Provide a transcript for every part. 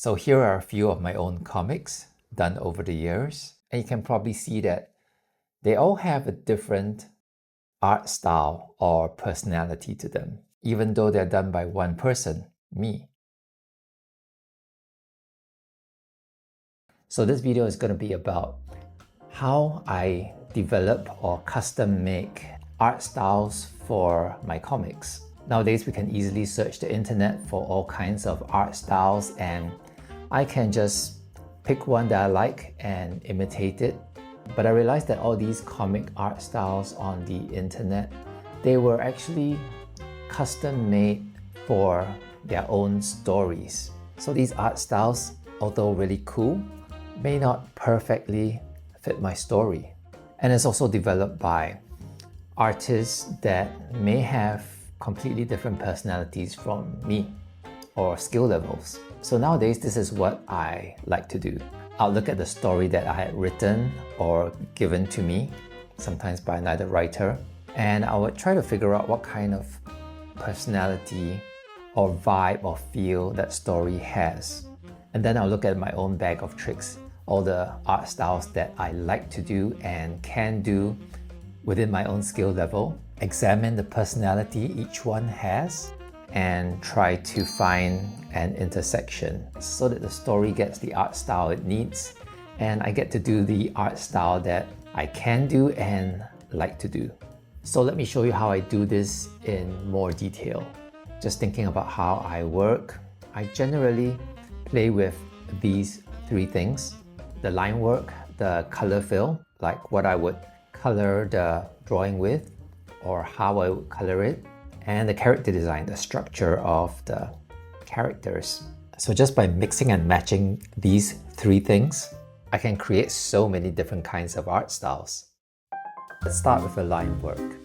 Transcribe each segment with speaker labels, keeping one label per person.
Speaker 1: So here are a few of my own comics done over the years. And you can probably see that they all have a different art style or personality to them, even though they're done by one person, me. So this video is going to be about how I develop or custom make art styles for my comics. Nowadays, we can easily search the internet for all kinds of art styles, and I can just pick one that I like and imitate it. But I realized that all these comic art styles on the internet, they were actually custom made for their own stories. So these art styles, although really cool, may not perfectly fit my story. And it's also developed by artists that may have completely different personalities from me or skill levels. So nowadays, this is what I like to do. I'll look at the story that I had written or given to me, sometimes by another writer, and I would try to figure out what kind of personality or vibe or feel that story has. And then I'll look at my own bag of tricks, all the art styles that I like to do and can do within my own skill level, examine the personality each one has, and try to find an intersection so that the story gets the art style it needs, and I get to do the art style that I can do and like to do. So let me show you how I do this in more detail. Just thinking about how I work, I generally play with these three things: the line work, the color fill, like what I would color the drawing with or how I would color it, and the character design, the structure of the characters. So just by mixing and matching these three things, I can create so many different kinds of art styles. Let's start with the line work.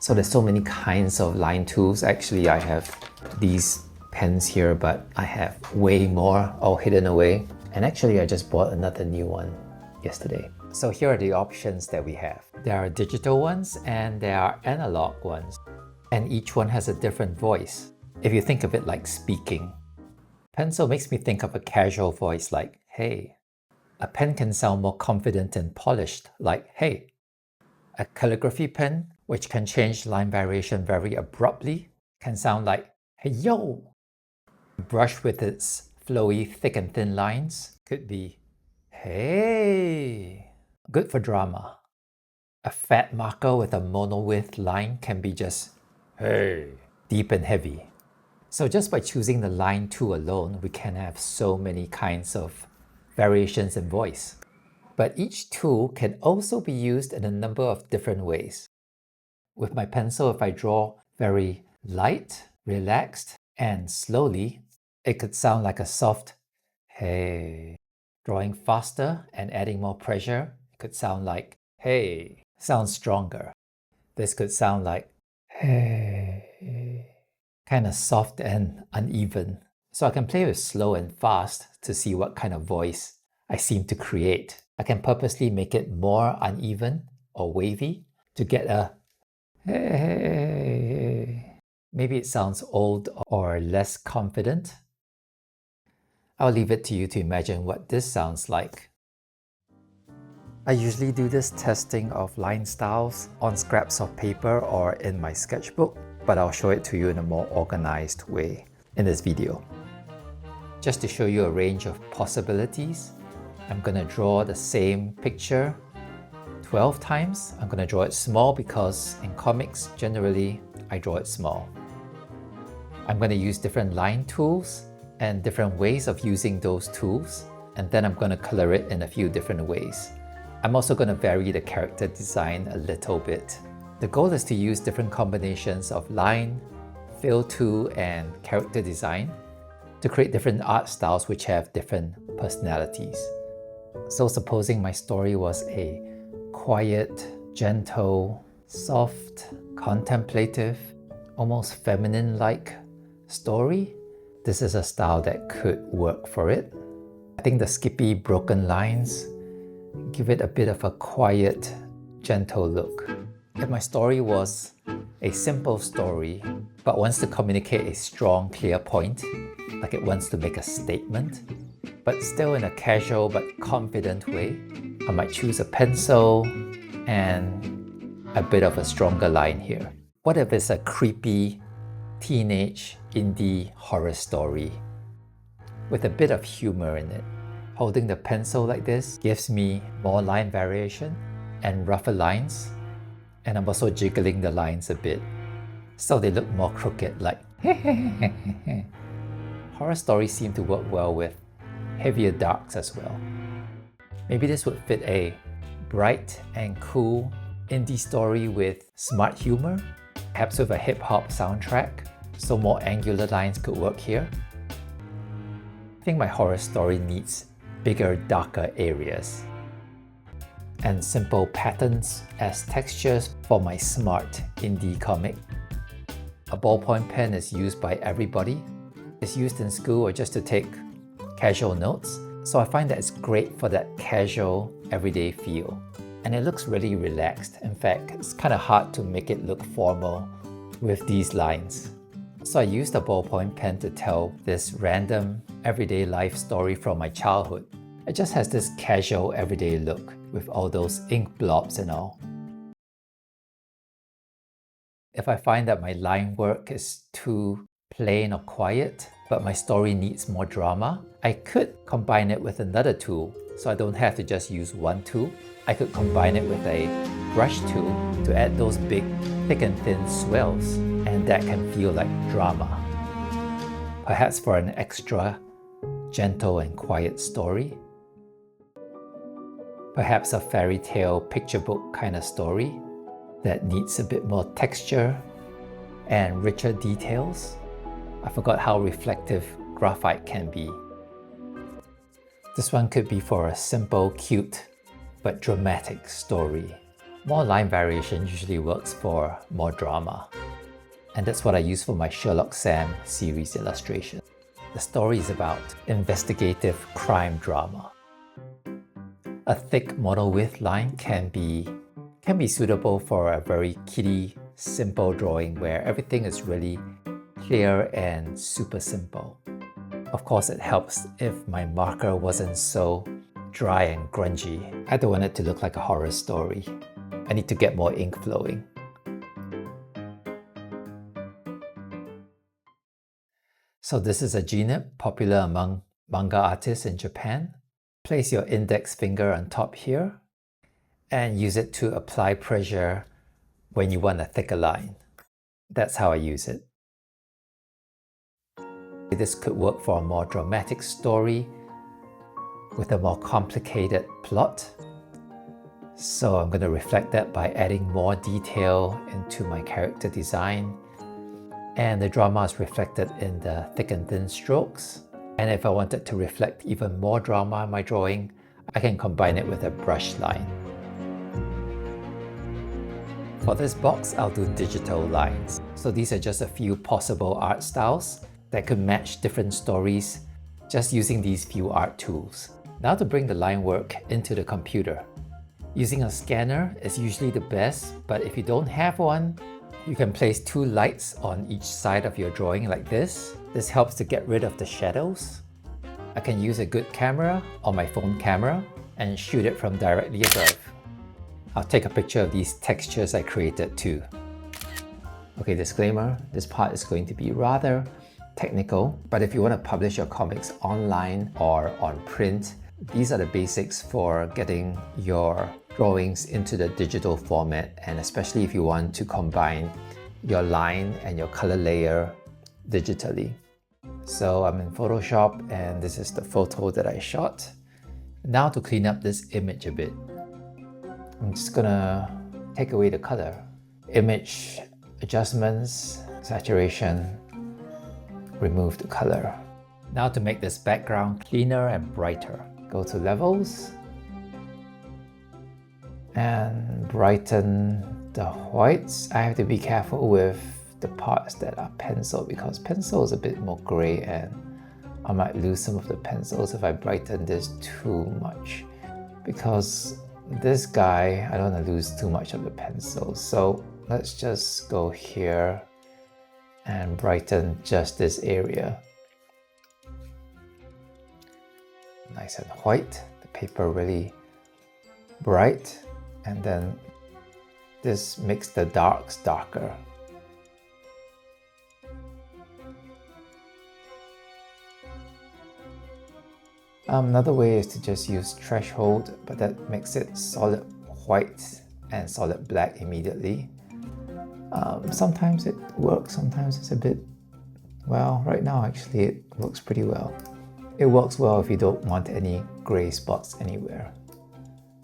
Speaker 1: So there's so many kinds of line tools. Actually, I have these pens here, but I have way more all hidden away. And actually, I just bought another new one yesterday. So here are the options that we have. There are digital ones and there are analog ones. And each one has a different voice. If you think of it like speaking. Pencil makes me think of a casual voice like, hey. A pen can sound more confident and polished, like, hey. A calligraphy pen, which can change line variation very abruptly, can sound like, hey yo. A brush with its flowy, thick and thin lines could be, hey. Good for drama. A fat marker with a mono-width line can be just, hey, deep and heavy. So just by choosing the line tool alone, we can have so many kinds of variations in voice. But each tool can also be used in a number of different ways. With my pencil, if I draw very light, relaxed, and slowly, it could sound like a soft, hey. Drawing faster and adding more pressure, it could sound like, hey. Sounds stronger. This could sound like, hey. Kind of soft and uneven. So I can play with slow and fast to see what kind of voice I seem to create. I can purposely make it more uneven or wavy to get a hey. Maybe it sounds old or less confident. I'll leave it to you to imagine what this sounds like. I usually do this testing of line styles on scraps of paper or in my sketchbook, but I'll show it to you in a more organized way in this video. Just to show you a range of possibilities, I'm going to draw the same picture 12 times. I'm going to draw it small because in comics, generally, I draw it small. I'm going to use different line tools and different ways of using those tools, and then I'm going to color it in a few different ways. I'm also going to vary the character design a little bit. The goal is to use different combinations of line, fill tool, and character design to create different art styles which have different personalities. So supposing my story was a quiet, gentle, soft, contemplative, almost feminine-like story, this is a style that could work for it. I think the skippy, broken lines give it a bit of a quiet, gentle look. If my story was a simple story, but wants to communicate a strong, clear point, like it wants to make a statement, but still in a casual but confident way, I might choose a pencil and a bit of a stronger line here. What if it's a creepy teenage indie horror story with a bit of humor in it? Holding the pencil like this gives me more line variation and rougher lines, and I'm also jiggling the lines a bit so they look more crooked, like horror stories seem to work well with heavier darks as well. Maybe this would fit a bright and cool indie story with smart humor, perhaps with a hip-hop soundtrack, so more angular lines could work here. I think my horror story needs bigger, darker areas and simple patterns as textures for my smart indie comic. A ballpoint pen is used by everybody. It's used in school or just to take casual notes. So I find that it's great for that casual, everyday feel. And it looks really relaxed. In fact, it's kind of hard to make it look formal with these lines. So I used a ballpoint pen to tell this random, everyday life story from my childhood. It just has this casual, everyday look with all those ink blobs and all. If I find that my line work is too plain or quiet, but my story needs more drama, I could combine it with another tool, so I don't have to just use one tool. I could combine it with a brush tool to add those big, thick and thin swells, and that can feel like drama. Perhaps for an extra gentle and quiet story. Perhaps a fairy tale picture book kind of story that needs a bit more texture and richer details. I forgot how reflective graphite can be. This one could be for a simple, cute, but dramatic story. More line variation usually works for more drama. And that's what I use for my Sherlock Sam series illustration. The story is about investigative crime drama. A thick model width line can be suitable for a very kiddie, simple drawing where everything is really clear and super simple. Of course, it helps if my marker wasn't so dry and grungy. I don't want it to look like a horror story. I need to get more ink flowing. So this is a G-nib, popular among manga artists in Japan. Place your index finger on top here and use it to apply pressure when you want a thicker line. That's how I use it. This could work for a more dramatic story with a more complicated plot. So I'm going to reflect that by adding more detail into my character design. And the drama is reflected in the thick and thin strokes. And if I wanted to reflect even more drama in my drawing, I can combine it with a brush line. For this box, I'll do digital lines. So these are just a few possible art styles that could match different stories just using these few art tools. Now to bring the line work into the computer. Using a scanner is usually the best, but if you don't have one, you can place two lights on each side of your drawing like this. This helps to get rid of the shadows. I can use a good camera or my phone camera and shoot it from directly above. I'll take a picture of these textures I created too. Okay, disclaimer, this part is going to be rather technical, but if you want to publish your comics online or on print, these are the basics for getting your drawings into the digital format, and especially if you want to combine your line and your color layer digitally. So I'm in Photoshop and this is the photo that I shot. Now to clean up this image a bit, I'm just gonna take away the color. Image adjustments, saturation, remove the color. Now to make this background cleaner and brighter, go to levels and brighten the whites. I have to be careful with the parts that are pencil because pencil is a bit more gray and I might lose some of the pencils if I brighten this too much, because this guy, I don't want to lose too much of the pencil. So let's just go here and brighten just this area. Nice and white, the paper really bright, and then this makes the darks darker. Another way is to just use threshold, but that makes it solid white and solid black immediately. Sometimes it works, sometimes it's a bit, well, right now actually it works pretty well. It works well if you don't want any gray spots anywhere.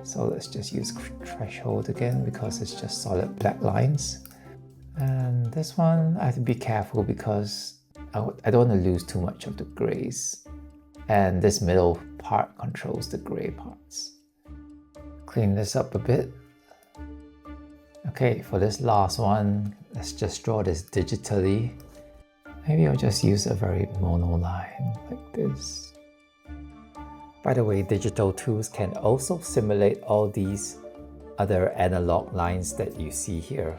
Speaker 1: So let's just use threshold again because it's just solid black lines. And this one I have to be careful because I don't want to lose too much of the grays. And this middle part controls the gray parts. Clean this up a bit. Okay, for this last one, let's just draw this digitally. Maybe I'll just use a very mono line like this. By the way, digital tools can also simulate all these other analog lines that you see here.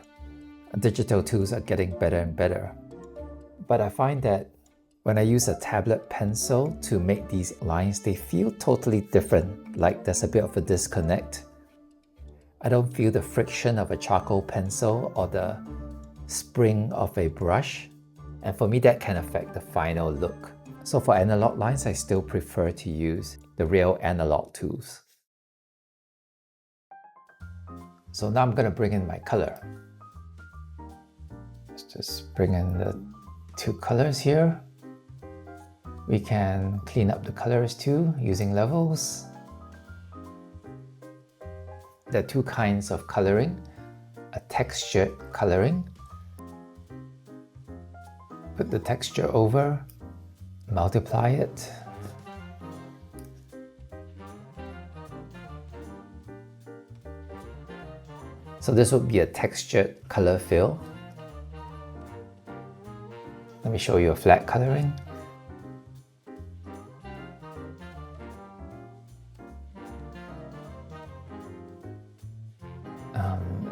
Speaker 1: Digital tools are getting better and better. But I find that when I use a tablet pencil to make these lines, they feel totally different, like there's a bit of a disconnect. I don't feel the friction of a charcoal pencil or the spring of a brush. And for me, that can affect the final look. So for analog lines, I still prefer to use the real analog tools. So now I'm going to bring in my color. Let's just bring in the two colors here. We can clean up the colors too using levels. There are two kinds of coloring. A textured coloring. Put the texture over, multiply it. So this would be a textured color fill. Let me show you a flat coloring.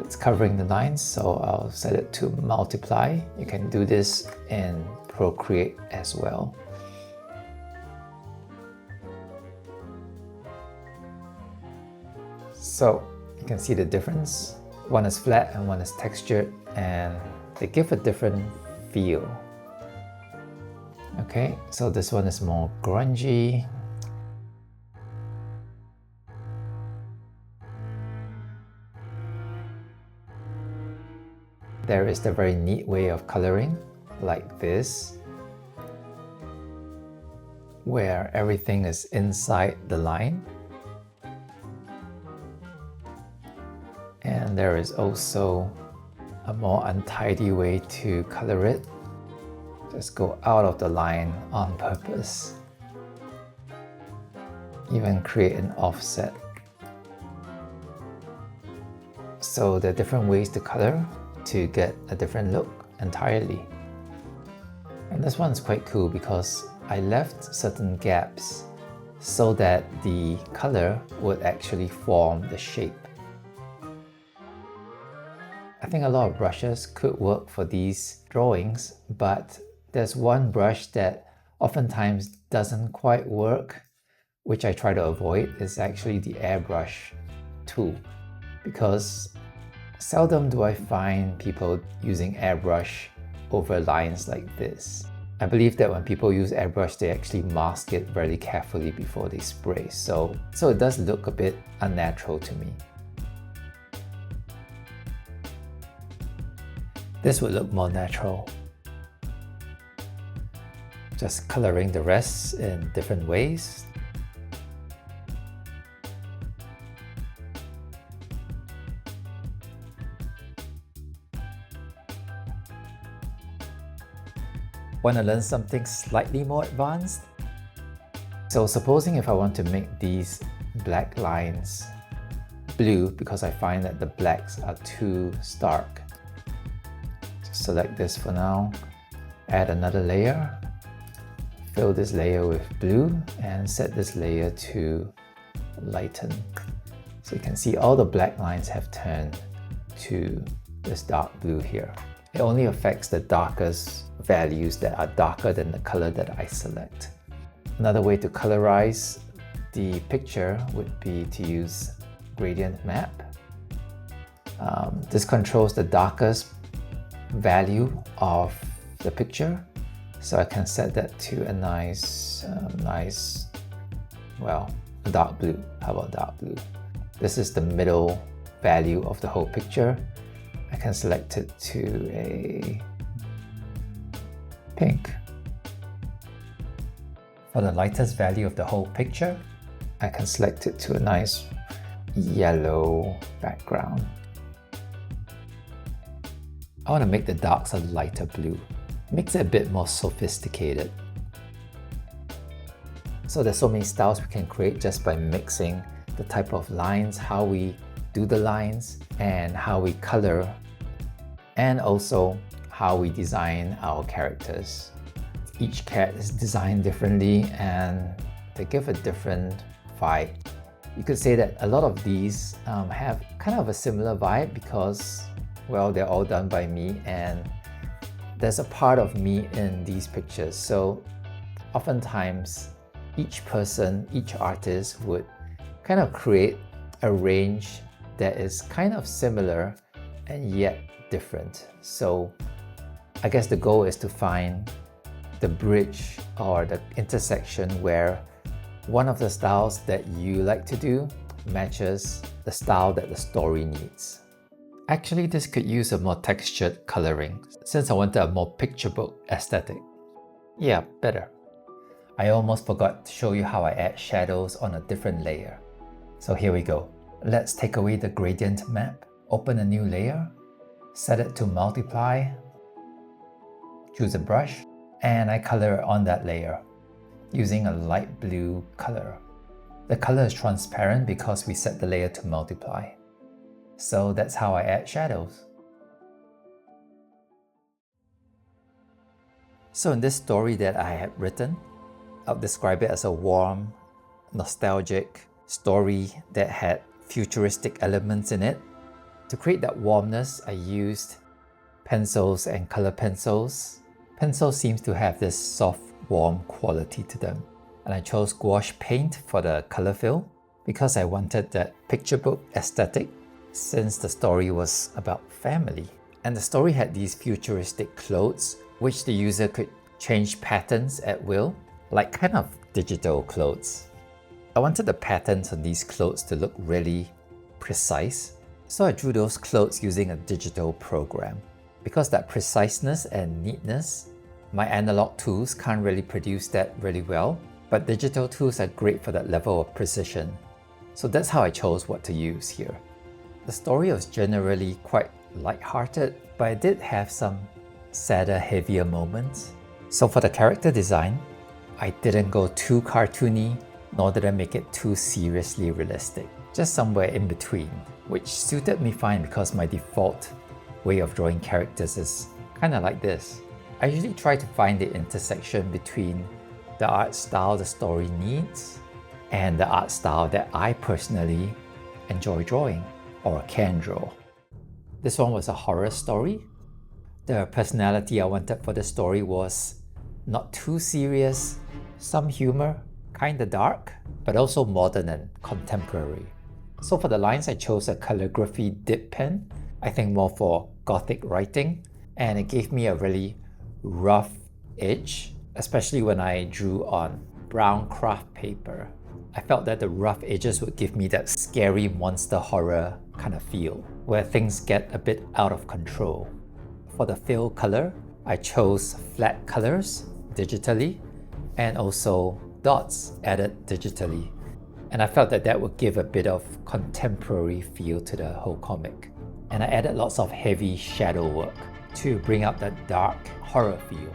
Speaker 1: It's covering the lines, so I'll set it to multiply. You can do this in Procreate as well. So you can see the difference. One is flat and one is textured, and they give a different feel. Okay, so this one is more grungy. There is the very neat way of coloring, like this, where everything is inside the line. And there is also a more untidy way to color it. Just go out of the line on purpose. Even create an offset. So there are different ways to color to get a different look entirely. And this one's quite cool because I left certain gaps so that the color would actually form the shape. I think a lot of brushes could work for these drawings, but there's one brush that oftentimes doesn't quite work, which I try to avoid, is actually the airbrush tool, because seldom do I find people using airbrush over lines like this. I believe that when people use airbrush, they actually mask it very carefully before they spray, so it does look a bit unnatural to me. This would look more natural. Just coloring the rest in different ways. Want to learn something slightly more advanced? So supposing if I want to make these black lines blue because I find that the blacks are too stark. Just select this for now, add another layer, fill this layer with blue and set this layer to lighten. So you can see all the black lines have turned to this dark blue here. It only affects the darkest values that are darker than the color that I select. Another way to colorize the picture would be to use gradient map. This controls the darkest value of the picture. So I can set that to a nice, well, a dark blue. How about dark blue? This is the middle value of the whole picture. I can select it to a pink. For the lightest value of the whole picture, I can select it to a nice yellow background. I want to make the darks a lighter blue. Makes it a bit more sophisticated. So there's so many styles we can create just by mixing the type of lines, how we do the lines, and how we color, and also how we design our characters. Each cat is designed differently and they give a different vibe. You could say that a lot of these have kind of a similar vibe because, well, they're all done by me and there's a part of me in these pictures. So oftentimes each person, each artist would kind of create a range that is kind of similar and yet different. So I guess the goal is to find the bridge or the intersection where one of the styles that you like to do matches the style that the story needs. Actually, this could use a more textured coloring since I wanted a more picture book aesthetic. Yeah, better. I almost forgot to show you how I add shadows on a different layer. So here we go. Let's take away the gradient map, open a new layer, set it to multiply, choose a brush, and I color on that layer using a light blue color. The color is transparent because we set the layer to multiply. So that's how I add shadows. So in this story that I had written, I'll describe it as a warm, nostalgic story that had futuristic elements in it. To create that warmness, I used pencils and color pencils. Pencils seems to have this soft, warm quality to them. And I chose gouache paint for the color fill because I wanted that picture book aesthetic since the story was about family. And the story had these futuristic clothes which the user could change patterns at will, like kind of digital clothes. I wanted the patterns on these clothes to look really precise, so I drew those clothes using a digital program. Because that preciseness and neatness, my analog tools can't really produce that really well, but digital tools are great for that level of precision. So that's how I chose what to use here. The story was generally quite light-hearted, but it did have some sadder, heavier moments. So for the character design, I didn't go too cartoony, nor did I make it too seriously realistic. Just somewhere in between, which suited me fine because my default way of drawing characters is kind of like this. I usually try to find the intersection between the art style the story needs and the art style that I personally enjoy drawing or can draw. This one was a horror story. The personality I wanted for the story was not too serious, some humor, kinda dark, but also modern and contemporary. So for the lines, I chose a calligraphy dip pen, I think more for Gothic writing, and it gave me a really rough edge, especially when I drew on brown craft paper. I felt that the rough edges would give me that scary monster horror kind of feel, where things get a bit out of control. For the fill color, I chose flat colors digitally and also dots added digitally. And I felt that that would give a bit of contemporary feel to the whole comic. And I added lots of heavy shadow work to bring out that dark horror feel.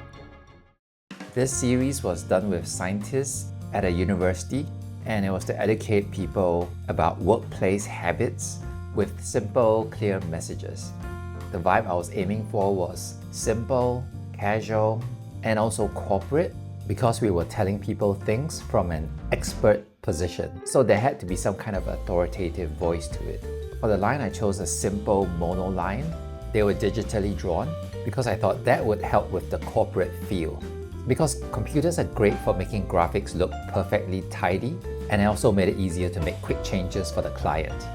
Speaker 1: This series was done with scientists at a university, and it was to educate people about workplace habits with simple, clear messages. The vibe I was aiming for was simple, casual, and also corporate because we were telling people things from an expert position. So there had to be some kind of authoritative voice to it. For the line, I chose a simple mono line they were digitally drawn because I thought that would help with the corporate feel. Because computers are great for making graphics look perfectly tidy, and I also made it easier to make quick changes for the client.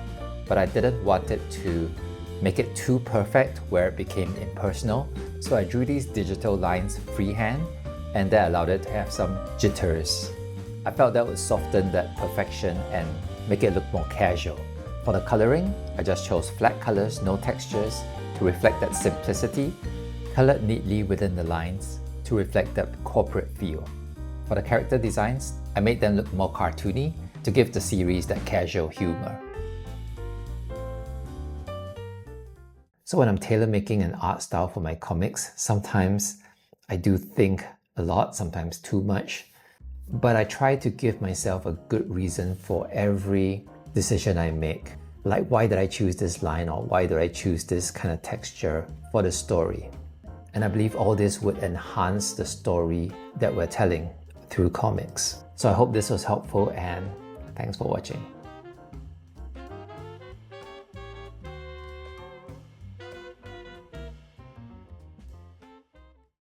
Speaker 1: But I didn't want it to make it too perfect where it became impersonal, so I drew these digital lines freehand, and that allowed it to have some jitters. I felt that would soften that perfection and make it look more casual. For the coloring, I just chose flat colors, no textures, to reflect that simplicity, colored neatly within the lines to reflect that corporate feel. For the character designs, I made them look more cartoony to give the series that casual humor. So when I'm tailor-making an art style for my comics, sometimes I do think a lot, sometimes too much, but I try to give myself a good reason for every decision I make. Like, why did I choose this line, or why did I choose this kind of texture for the story? And I believe all this would enhance the story that we're telling through comics. So I hope this was helpful, and thanks for watching.